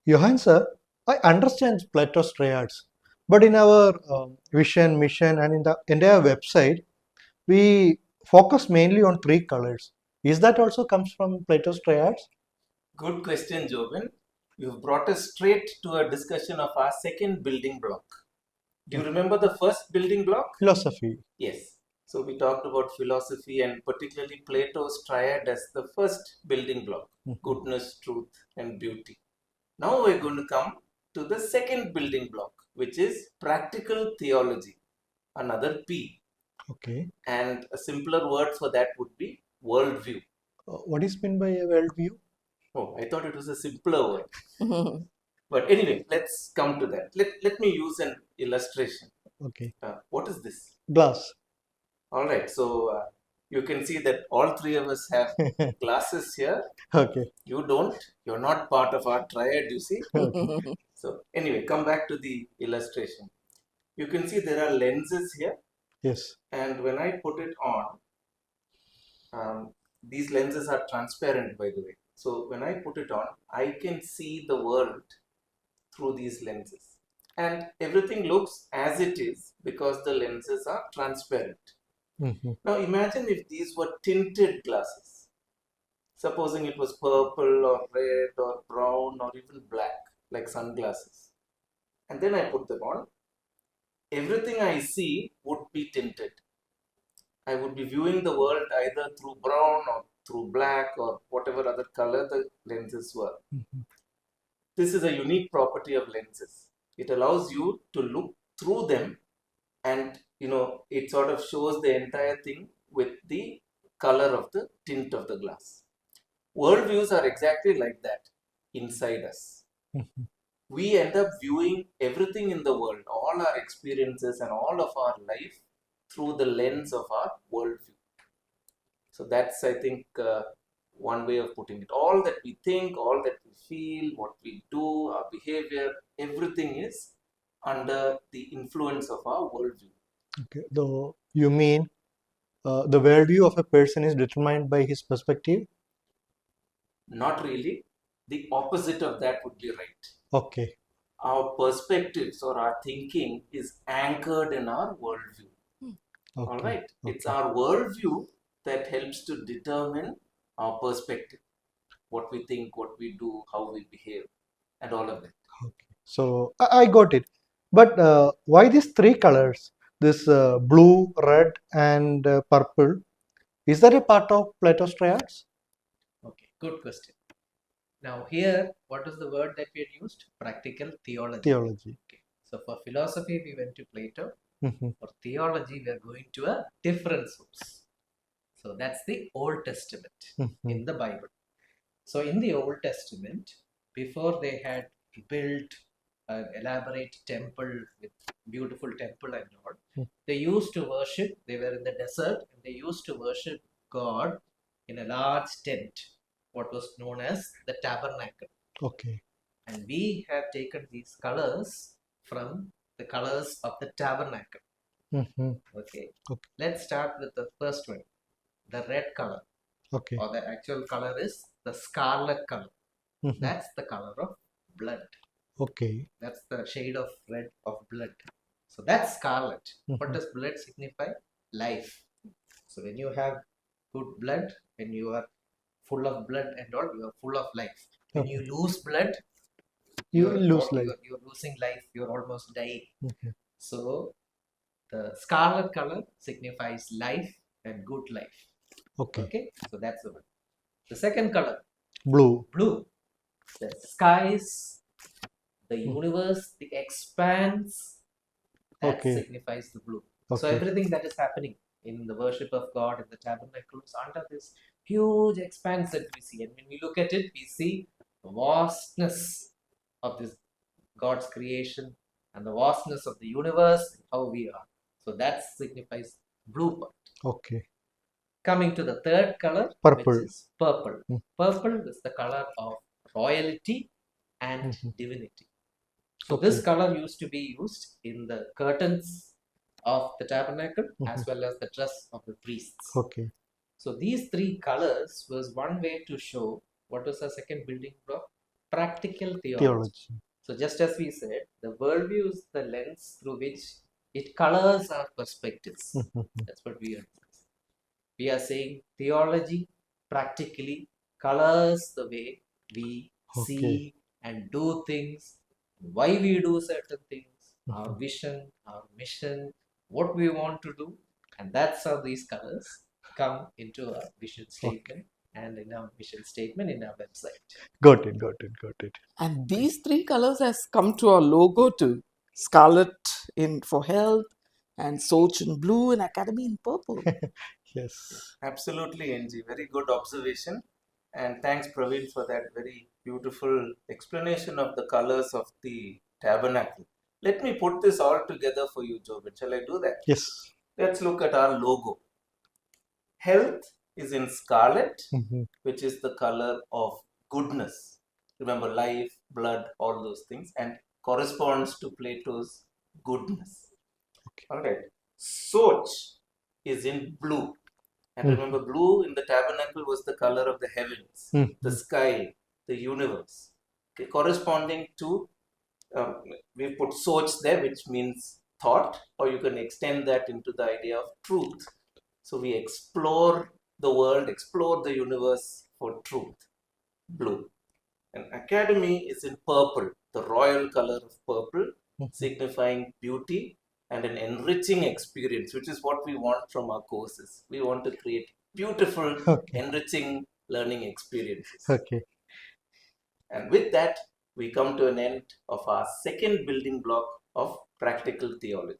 Johan sir, I understand Plato's triads, but in our vision, mission, and in the entire website, we focus mainly on three colors. Is that also comes from Plato's triads? Good question, Jobin. You've brought us straight to a discussion of our second building block. Do you remember the first building block? Philosophy. Yes. So we talked about philosophy and particularly Plato's triad as the first building block, goodness, truth, and beauty. Now we're going to come to the second building block, which is practical theology, another P. Okay. And a simpler word for that would be worldview. What is meant by a worldview? Oh, I thought it was a simpler word. But anyway, let's come to that. Let me use an illustration. Okay. What is this? Glass. All right. So you can see that all three of us have glasses here. Okay. You don't. You're not part of our triad, you see. Okay. So anyway, come back to the illustration. You can see there are lenses here. Yes. And when I put it on, these lenses are transparent, by the way. So when I put it on, I can see the world through these lenses. And everything looks as it is because the lenses are transparent. Now imagine if these were tinted glasses. Supposing it was purple or red or brown or even black, like sunglasses. And then I put them on. Everything I see would be tinted. I would be viewing the world either through brown or through black or whatever other color the lenses were. This is a unique property of lenses. It allows you to look through them and it sort of shows the entire thing with the color of the tint of the glass. Worldviews are exactly like that inside us. We end up viewing everything in the world, all our experiences and all of our life through the lens of our worldview. So that's, I think, one way of putting it. All that we think, all that we feel, what we do, our behavior, everything is under the influence of our worldview. Okay. You mean the worldview of a person is determined by his perspective? Not really. The opposite of that would be right. Okay. Our perspectives or our thinking is anchored in our worldview. Okay. All right. Okay. It's our worldview that helps to determine our perspective, what we think, what we do, how we behave, and all of that. Okay. So I got it. But why these three colors? This blue, red, and purple. Is that a part of Plato's triads? Okay, good question. Now here, what is the word that we had used? Practical theology. Theology. Okay. So for philosophy, we went to Plato. Mm-hmm. For theology, we are going to a different source. So that's the Old Testament in the Bible. So in the Old Testament, before they had built an elaborate temple with beautiful temple and all, they used to worship. They were in the desert and they used to worship God in a large tent, what was known as the Tabernacle. Okay. And we have taken these colors from the colors of the Tabernacle. Okay. Let's start with the first one, the red color. Okay. Or the actual color is the scarlet color. That's the color of blood. Okay. That's the shade of red of blood. So that's scarlet. What does blood signify? Life. So when you have good blood, when you are full of blood and all, you are full of life. When you lose blood, you lose life. You're losing life. You're almost dying. So the scarlet color signifies life and good life. Okay. So that's the one. The second color, blue. Blue. The skies, the universe, the expanse, that signifies the blue. So everything that is happening in the worship of God in the tabernacle is under this huge expanse that we see. And when we look at it, we see the vastness of this God's creation and the vastness of the universe and how we are. So that signifies blue part. Okay. Coming to the third color, purple. Which is purple. Purple is the color of royalty and divinity. So this color used to be used in the curtains of the tabernacle as well as the dress of the priests. Okay. So these three colors was one way to show what was the second building block? practical theology. Theology. So just as we said, the worldview is the lens through which it colors our perspectives. That's what we are. We are saying theology practically colors the way we see and do things, why we do certain things, our vision, our mission, what we want to do, and that's how these colors come into our vision statement and in our mission statement in our website. Got it. And these three colors has come to our logo too. Scarlet in for health, and Soch in blue, and Academy in purple. Yes. Absolutely, NG. Very good observation. And thanks, Praveen, for that very beautiful explanation of the colors of the tabernacle. Let me put this all together for you, Jobin. Shall I do that? Yes. Let's look at our logo. Health is in scarlet, which is the color of goodness. Remember, life, blood, all those things, and corresponds to Plato's goodness. All right. Soch is in blue. And remember, blue in the tabernacle was the color of the heavens, the sky, the universe. Okay, corresponding to, we put soch there, which means thought, or you can extend that into the idea of truth. So we explore the world, explore the universe for truth, blue. And Academy is in purple, the royal color of purple, signifying beauty and an enriching experience, which is what we want from our courses. We want to create beautiful, enriching learning experiences. Okay. And with that, we come to an end of our second building block of practical theology.